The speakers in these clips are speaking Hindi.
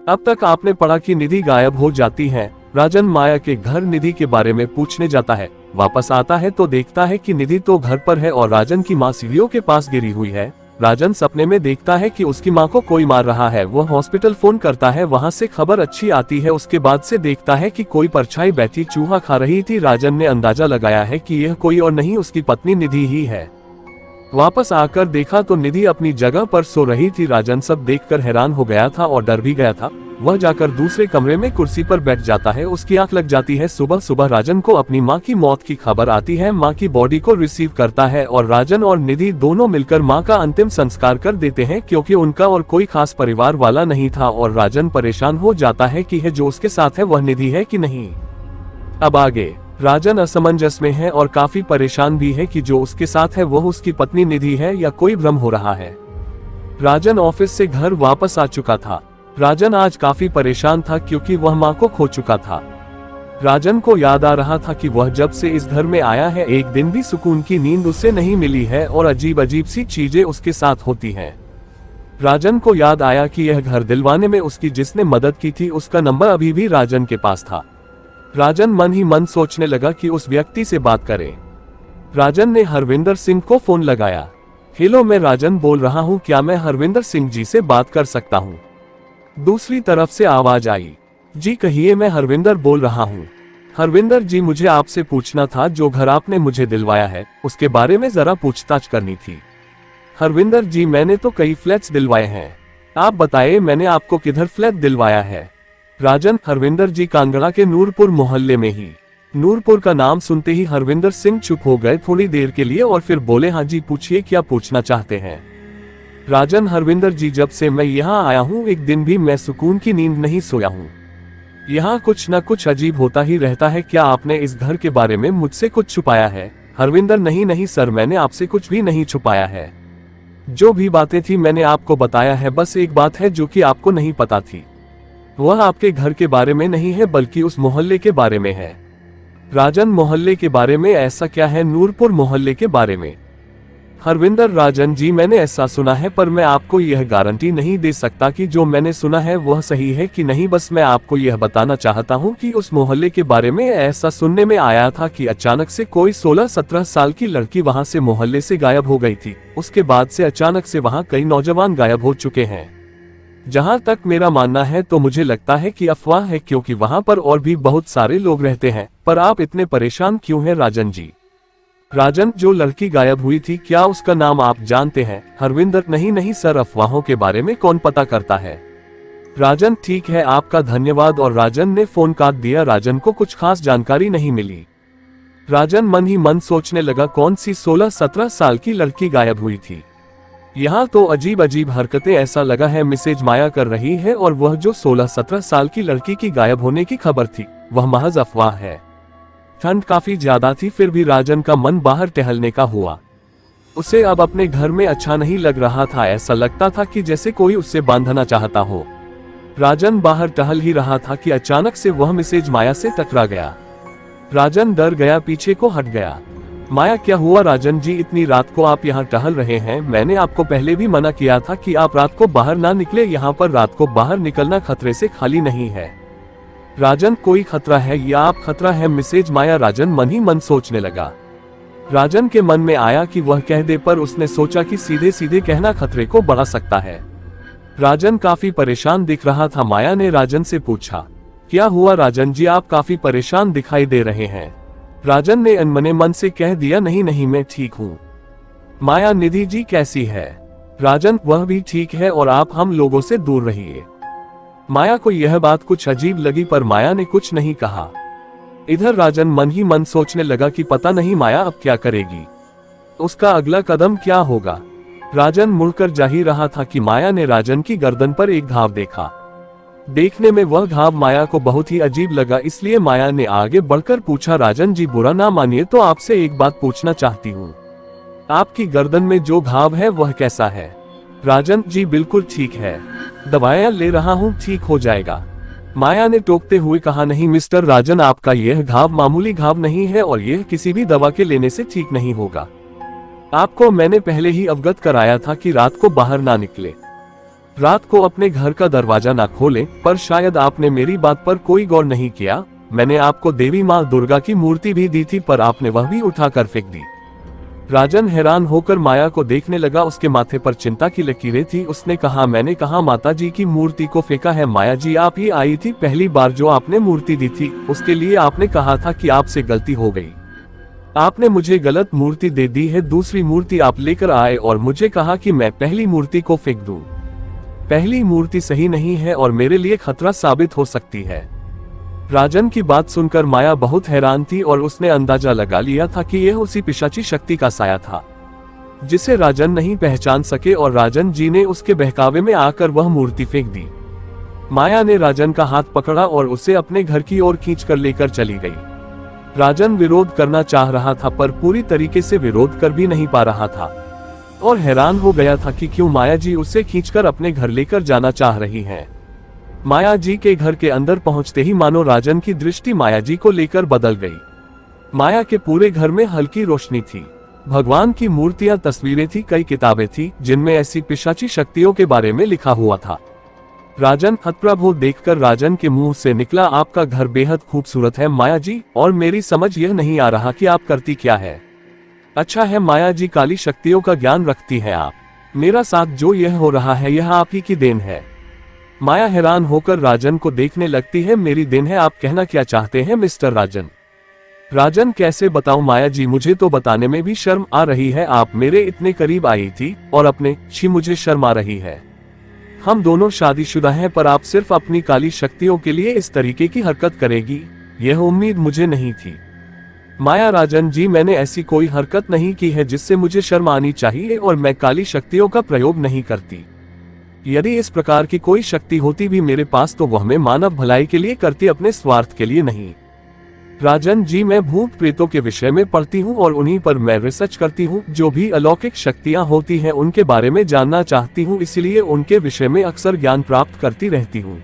अब तक आपने पढ़ा कि निधि गायब हो जाती है। राजन माया के घर निधि के बारे में पूछने जाता है। वापस आता है तो देखता है कि निधि तो घर पर है और राजन की माँ सीढ़ियों के पास गिरी हुई है। राजन सपने में देखता है कि उसकी माँ को कोई मार रहा है। वह हॉस्पिटल फोन करता है, वहाँ से खबर अच्छी आती है। उसके बाद से देखता है कि कोई परछाई बैठी चूहा खा रही थी। राजन ने अंदाजा लगाया है कि यह कोई और नहीं उसकी पत्नी निधि ही है। वापस आकर देखा तो निधि अपनी जगह पर सो रही थी। राजन सब देखकर हैरान हो गया था और डर भी गया था। वह जाकर दूसरे कमरे में कुर्सी पर बैठ जाता है। उसकी आंख लग जाती है। सुबह सुबह राजन को अपनी मां की मौत की खबर आती है। मां की बॉडी को रिसीव करता है और राजन और निधि दोनों मिलकर मां का अंतिम संस्कार कर देते हैं, क्योंकि उनका और कोई खास परिवार वाला नहीं था। और राजन परेशान हो जाता है कि जो उसके साथ है वह निधि है कि नहीं। अब आगे राजन असमंजस में है और काफी परेशान भी है कि जो उसके साथ है वह उसकी पत्नी निधि है या कोई भ्रम हो रहा है। राजन ऑफिस से घर वापस आ चुका था। राजन आज काफी परेशान था क्योंकि वह मां को खो चुका था। राजन को याद आ रहा था कि वह जब से इस घर में आया है एक दिन भी सुकून की नींद उसे नहीं मिली है और अजीब अजीब सी चीजें उसके साथ होती हैं। राजन को याद आया कि यह घर दिलवाने में उसकी जिसने मदद की थी उसका नंबर अभी भी राजन के पास था। राजन मन ही मन सोचने लगा कि उस व्यक्ति से बात करे। राजन ने हरविंदर सिंह को फोन लगाया। हेलो, मैं राजन बोल रहा हूँ, क्या मैं हरविंदर सिंह जी से बात कर सकता हूँ? दूसरी तरफ से आवाज आई। जी कहिए, मैं हरविंदर बोल रहा हूँ। हरविंदर जी, मुझे आपसे पूछना था, जो घर आपने मुझे दिलवाया है उसके बारे में जरा पूछताछ करनी थी। हरविंदर जी, मैंने तो कई फ्लैट्स दिलवाए हैं, आप बताइए मैंने आपको किधर फ्लैट दिलवाया है? राजन, हरविंदर जी कांगड़ा के नूरपुर मोहल्ले में ही। नूरपुर का नाम सुनते ही हरविंदर सिंह चुप हो गए थोड़ी देर के लिए और फिर बोले, हाँ जी पूछिए, क्या पूछना चाहते हैं? राजन, हरविंदर जी, जब से मैं यहाँ आया हूँ एक दिन भी मैं सुकून की नींद नहीं सोया हूँ। यहाँ कुछ न कुछ अजीब होता ही रहता है। क्या आपने इस घर के बारे में मुझसे कुछ छुपाया है? हरविंदर, नहीं नहीं सर, मैंने आपसे कुछ भी नहीं छुपाया है। जो भी बातें थी मैंने आपको बताया है। बस एक बात है जो कि आपको नहीं पता थी, वह आपके घर के बारे में नहीं है बल्कि उस मोहल्ले के बारे में है। राजन, मोहल्ले के बारे में? ऐसा क्या है नूरपुर मोहल्ले के बारे में? हरविंदर, राजन जी, मैंने ऐसा सुना है पर मैं आपको यह गारंटी नहीं दे सकता कि जो मैंने सुना है वह सही है कि नहीं। बस मैं आपको यह बताना चाहता हूँ कि उस मोहल्ले के बारे में ऐसा सुनने में आया था कि अचानक से कोई 16-17 साल की लड़की वहां से मोहल्ले से गायब हो गई थी। उसके बाद से अचानक से वहां कई नौजवान गायब हो चुके हैं। जहां तक मेरा मानना है तो मुझे लगता है कि अफवाह है, क्योंकि वहां पर और भी बहुत सारे लोग रहते हैं। पर आप इतने परेशान क्यों हैं राजन जी? राजन, जो लड़की गायब हुई थी क्या उसका नाम आप जानते हैं? हरविंदर, नहीं नहीं सर, अफवाहों के बारे में कौन पता करता है। राजन, ठीक है, आपका धन्यवाद। और राजन ने फोन काट दिया। राजन को कुछ खास जानकारी नहीं मिली। राजन मन ही मन सोचने लगा, कौन सी 16-17 साल की लड़की गायब हुई थी? यहाँ तो अजीब अजीब हरकतें, ऐसा लगा है मिसेज माया कर रही है और वह जो 16-17 साल की लड़की की गायब होने की खबर थी वह महज अफवाह है। ठंड काफी ज्यादा थी, फिर भी राजन का मन बाहर टहलने का हुआ। उसे अब अपने घर में अच्छा नहीं लग रहा था। ऐसा लगता था कि जैसे कोई उससे बांधना चाहता हो। राजन बाहर टहल ही रहा था कि अचानक से वह मिसेज माया से टकरा गया। राजन डर गया, पीछे को हट गया। माया, क्या हुआ राजन जी? इतनी रात को आप यहाँ टहल रहे हैं? मैंने आपको पहले भी मना किया था कि आप रात को बाहर ना निकले। यहाँ पर रात को बाहर निकलना खतरे से खाली नहीं है। राजन, कोई खतरा है या आप खतरा है मिसेज माया? राजन मन ही मन सोचने लगा। राजन के मन में आया कि वह कह दे, पर उसने सोचा कि सीधे सीधे कहना खतरे को बढ़ा सकता है। राजन काफी परेशान दिख रहा था। माया ने राजन से पूछा, क्या हुआ राजन जी, आप काफी परेशान दिखाई दे रहे हैं? राजन ने अनमने मन से कह दिया, नहीं नहीं मैं ठीक हूँ। माया, निधि जी कैसी है? राजन, वह भी ठीक है और आप हम लोगों से दूर रहिए। माया को यह बात कुछ अजीब लगी पर माया ने कुछ नहीं कहा। इधर राजन मन ही मन सोचने लगा कि पता नहीं माया अब क्या करेगी, उसका अगला कदम क्या होगा। राजन मुड़कर जा ही रहा था कि माया ने राजन की गर्दन पर एक घाव देखा। देखने में वह घाव माया को बहुत ही अजीब लगा, इसलिए माया ने आगे बढ़कर पूछा, राजन जी बुरा ना मानिए तो आपसे एक बात पूछना चाहती हूँ, आपकी गर्दन में जो घाव है वह कैसा है? राजन जी बिल्कुल ठीक है, दवाइयाँ ले रहा हूँ, ठीक हो जाएगा। माया ने टोकते हुए कहा, नहीं मिस्टर राजन, आपका यह घाव मामूली घाव नहीं है और यह किसी भी दवा के लेने से ठीक नहीं होगा। आपको मैंने पहले ही अवगत कराया था कि रात को बाहर ना निकले। रात को अपने घर का दरवाजा ना खोलें, पर शायद आपने मेरी बात पर कोई गौर नहीं किया। मैंने आपको देवी माँ दुर्गा की मूर्ति भी दी थी, पर आपने वह भी उठाकर फेंक दी। राजन हैरान होकर माया को देखने लगा। उसके माथे पर चिंता की लकीरें थी। उसने कहा, मैंने कहा माता जी की मूर्ति को फेंका है। माया जी, आप ही आई थी पहली बार जो आपने मूर्ति दी थी, उसके लिए आपने कहा था कि आपसे गलती हो गई। आपने मुझे गलत मूर्ति दे दी है। दूसरी मूर्ति आप लेकर आए और मुझे कहा कि मैं पहली मूर्ति को फेंक दूं। पहली मूर्ति सही नहीं है और मेरे लिए खतरा साबित हो सकती है। राजन की बात सुनकर माया बहुत हैरान थी और उसने अंदाजा लगा लिया था कि यह उसी पिशाची शक्ति का साया था जिसे राजन नहीं पहचान सके, और राजन जी ने उसके बहकावे में आकर वह मूर्ति फेंक दी। माया ने राजन का हाथ पकड़ा और उसे अपने घर की ओर खींचकर लेकर चली गई। राजन विरोध करना चाह रहा था, पर पूरी तरीके से विरोध कर भी नहीं पा रहा था और हैरान हो गया था कि क्यों माया जी उसे खींचकर अपने घर लेकर जाना चाह रही हैं। माया जी के घर के अंदर पहुंचते ही मानो राजन की दृष्टि माया जी को लेकर बदल गई। माया के पूरे घर में हल्की रोशनी थी। भगवान की मूर्तियां, तस्वीरें थी, कई किताबें थी जिनमें ऐसी पिशाची शक्तियों के बारे में लिखा हुआ था। राजन हतप्रभ देखकर राजन के मुंह से निकला, आपका घर बेहद खूबसूरत है माया जी, और मेरी समझ यह नहीं आ रहा कि आप करती क्या है। अच्छा है माया जी, काली शक्तियों का ज्ञान रखती है आप। मेरा साथ जो यह हो रहा है यह आप ही की देन है। माया हैरान होकर राजन को देखने लगती है। मेरी देन है, आप कहना क्या चाहते हैं मिस्टर राजन? राजन, कैसे बताऊं माया जी, मुझे तो बताने में भी शर्म आ रही है। आप मेरे इतने करीब आई थी और अपने छी, मुझे शर्म आ रही है। हम दोनों शादीशुदा हैं, पर आप सिर्फ अपनी काली शक्तियों के लिए इस तरीके की हरकत करेगी, यह उम्मीद मुझे नहीं थी। माया, राजन जी, मैंने ऐसी कोई हरकत नहीं की है जिससे मुझे शर्म आनी चाहिए, और मैं काली शक्तियों का प्रयोग नहीं करती। यदि इस प्रकार की कोई शक्ति होती भी मेरे पास तो वह मैं मानव भलाई के लिए करती, अपने स्वार्थ के लिए नहीं। राजन जी, मैं भूत प्रेतों के विषय में पढ़ती हूँ और उन्हीं पर मैं रिसर्च करती हूँ। जो भी अलौकिक शक्तियाँ होती हैं उनके बारे में जानना चाहती हूँ, इसलिए उनके विषय में अक्सर ज्ञान प्राप्त करती रहती हूँ।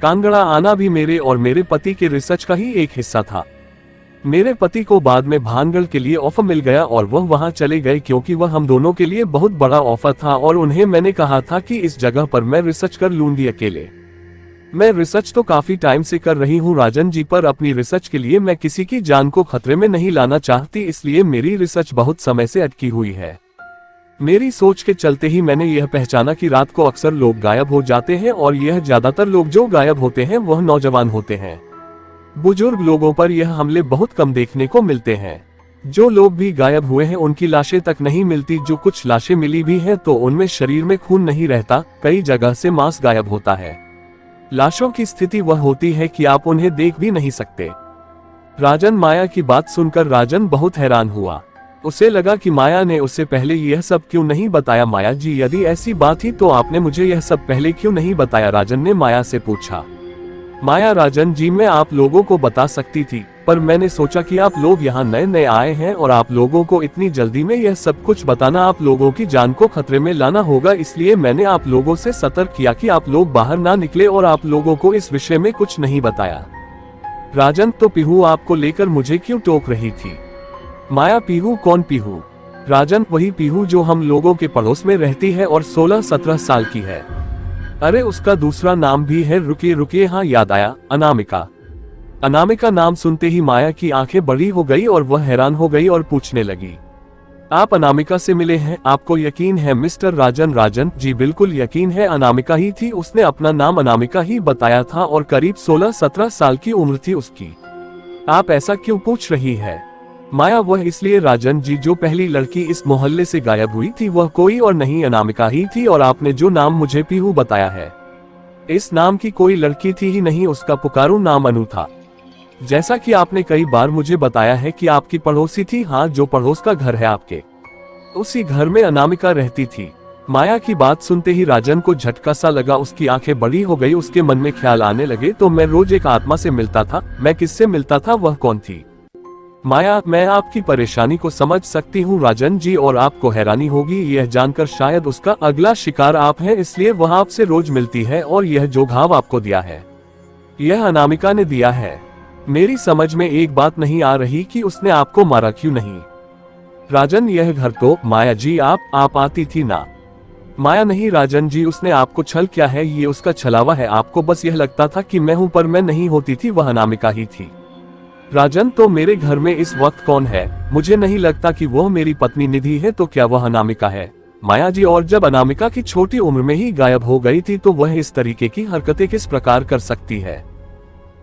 कांगड़ा आना भी मेरे और मेरे पति के रिसर्च का ही एक हिस्सा था। मेरे पति को बाद में भानगढ़ के लिए ऑफर मिल गया और वह वहां चले गए, क्योंकि वह हम दोनों के लिए बहुत बड़ा ऑफर था, और उन्हें मैंने कहा था कि इस जगह पर मैं रिसर्च कर लूंगी अकेले। मैं रिसर्च तो काफी टाइम से कर रही हूं राजन जी, पर अपनी रिसर्च के लिए मैं किसी की जान को खतरे में नहीं लाना चाहती, इसलिए मेरी रिसर्च बहुत समय से अटकी हुई है। मेरी सोच के चलते ही मैंने यह पहचाना कि रात को अक्सर लोग गायब हो जाते हैं, और यह ज्यादातर लोग जो गायब होते हैं वह नौजवान होते हैं। बुजुर्ग लोगों पर यह हमले बहुत कम देखने को मिलते हैं। जो लोग भी गायब हुए हैं उनकी लाशें तक नहीं मिलती। जो कुछ लाशें मिली भी हैं तो उनमें शरीर में खून नहीं रहता, कई जगह से मांस गायब होता है। लाशों की स्थिति वह होती है कि आप उन्हें देख भी नहीं सकते। राजन, माया की बात सुनकर राजन बहुत हैरान हुआ। उसे लगा कि माया ने उससे पहले यह सब क्यों नहीं बताया। माया जी, यदि ऐसी बात थी तो आपने मुझे यह सब पहले क्यों नहीं बताया? राजन ने माया से पूछा। माया, राजन जी, मैं आप लोगों को बता सकती थी, पर मैंने सोचा कि आप लोग यहाँ नए नए आए हैं और आप लोगों को इतनी जल्दी में यह सब कुछ बताना आप लोगों की जान को खतरे में लाना होगा, इसलिए मैंने आप लोगों से सतर्क किया कि आप लोग बाहर ना निकले और आप लोगों को इस विषय में कुछ नहीं बताया। राजन, तो पीहू आपको लेकर मुझे क्यों टोक रही थी? माया, पीहू? कौन पीहू? राजन, वही पीहू जो हम लोगों के पड़ोस में रहती है और 16-17 साल की है। अरे, उसका दूसरा नाम भी है। रुकिए रुकिए, हाँ याद आया, अनामिका। अनामिका नाम सुनते ही माया की आंखें बड़ी हो गई और वह हैरान हो गई और पूछने लगी, आप अनामिका से मिले हैं? आपको यकीन है मिस्टर राजन? राजन जी, बिल्कुल यकीन है, अनामिका ही थी। उसने अपना नाम अनामिका ही बताया था और करीब 16-17 साल की उम्र थी उसकी। आप ऐसा क्यों पूछ रही है? माया, वह इसलिए राजन जी, जो पहली लड़की इस मोहल्ले से गायब हुई थी वह कोई और नहीं अनामिका ही थी, और आपने जो नाम मुझे पीहू बताया है, इस नाम की कोई लड़की थी ही नहीं, उसका पुकारू नाम अनु था। जैसा कि आपने कई बार मुझे बताया है कि आपकी पड़ोसी थी, हाँ, जो पड़ोस का घर है आपके, उसी घर में अनामिका रहती थी। माया की बात सुनते ही राजन को झटका सा लगा, उसकी आंखें बड़ी हो गई, उसके मन में ख्याल आने लगे, तो मैं रोज एक आत्मा से मिलता था, मैं किससे मिलता था, वह कौन थी? माया, मैं आपकी परेशानी को समझ सकती हूँ राजन जी, और आपको हैरानी होगी यह जानकर शायद उसका अगला शिकार आप हैं, इसलिए वह आपसे रोज मिलती है, और यह जो घाव आपको दिया है यह अनामिका ने दिया है। मेरी समझ में एक बात नहीं आ रही कि उसने आपको मारा क्यों नहीं? राजन, यह घर तो माया जी आप आती थी ना? माया नहीं राजन जी, उसने आपको छल किया है, ये उसका छलावा है। आपको बस यह लगता था कि मैं हूं, पर मैं नहीं होती थी, वह अनामिका ही थी। राजन, तो मेरे घर में इस वक्त कौन है? मुझे नहीं लगता कि वह मेरी पत्नी निधि है, तो क्या वह अनामिका है? माया जी, और जब अनामिका की छोटी उम्र में ही गायब हो गई थी तो वह इस तरीके की हरकतें किस प्रकार कर सकती है?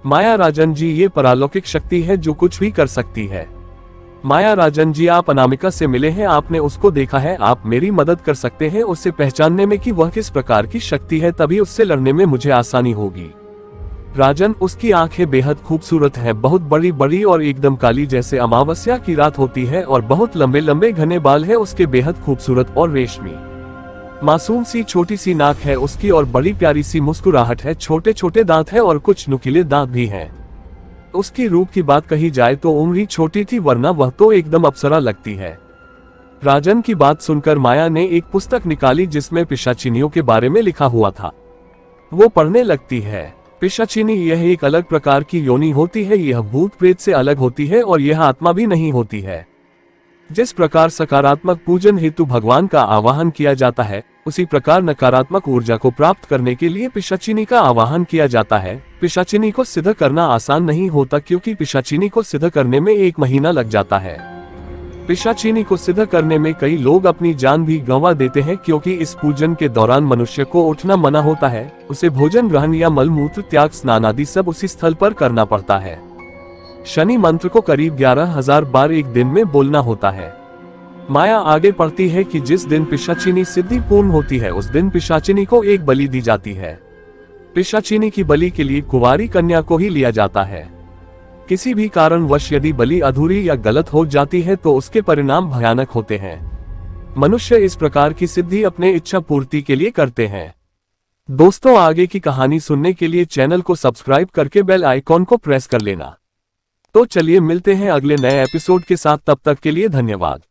माया राजन जी, ये परालौकिक शक्ति है जो कुछ भी कर सकती है। माया राजन जी, आप अनामिका से मिले हैं, आपने उसको देखा है, आप मेरी मदद कर सकते हैं उसे पहचानने में कि वह किस प्रकार की शक्ति है, तभी उससे लड़ने में मुझे आसानी होगी। राजन, उसकी आंखें बेहद खूबसूरत हैं, बहुत बड़ी बड़ी और एकदम काली, जैसे अमावस्या की रात होती है, और बहुत लंबे लंबे घने बाल है उसके, बेहद खूबसूरत और रेशमी। मासूम सी छोटी सी नाक है उसकी और बड़ी प्यारी सी मुस्कुराहट है, छोटे छोटे दांत है और कुछ नुकीले दांत भी हैं। उसकी रूप की बात कही जाए तो उम्र ही छोटी थी, वरना वह तो एकदम अप्सरा लगती है। राजन की बात सुनकर माया ने एक पुस्तक निकाली जिसमें पिशाचिनियों के बारे में लिखा हुआ था। वो पढ़ने लगती है। पिशाचिनी यह एक अलग प्रकार की योनि होती है, यह भूत प्रेत से अलग होती है और यह आत्मा भी नहीं होती है। जिस प्रकार सकारात्मक पूजन हेतु भगवान का आवाहन किया जाता है, उसी प्रकार नकारात्मक ऊर्जा को प्राप्त करने के लिए पिशाचिनी का आवाहन किया जाता है। पिशाचिनी को सिद्ध करना आसान नहीं होता, क्योंकि पिशाचिनी को सिद्ध करने में 1 महीना लग जाता है। पिशाचिनी को सिद्ध करने में कई लोग अपनी जान भी गंवा देते हैं, क्योंकि इस पूजन के दौरान मनुष्य को उठना मना होता है, उसे भोजन ग्रहण या मलमूत्र त्याग, स्नान आदि सब उसी स्थल पर करना पड़ता है। शनि मंत्र को करीब 11,000 बार एक दिन में बोलना होता है। माया आगे पढ़ती है कि जिस दिन पिशाचिनी सिद्धि पूर्ण होती है उस दिन पिशाचिनी को एक बलि दी जाती है। पिशाचिनी की बलि के लिए कुंवारी कन्या को ही लिया जाता है। किसी भी कारणवश यदि बलि अधूरी या गलत हो जाती है तो उसके परिणाम भयानक होते हैं। मनुष्य इस प्रकार की सिद्धि अपने इच्छा पूर्ति के लिए करते हैं। दोस्तों, आगे की कहानी सुनने के लिए चैनल को सब्सक्राइब करके बेल आइकॉन को प्रेस कर लेना। तो चलिए मिलते हैं अगले नए एपिसोड के साथ, तब तक के लिए धन्यवाद।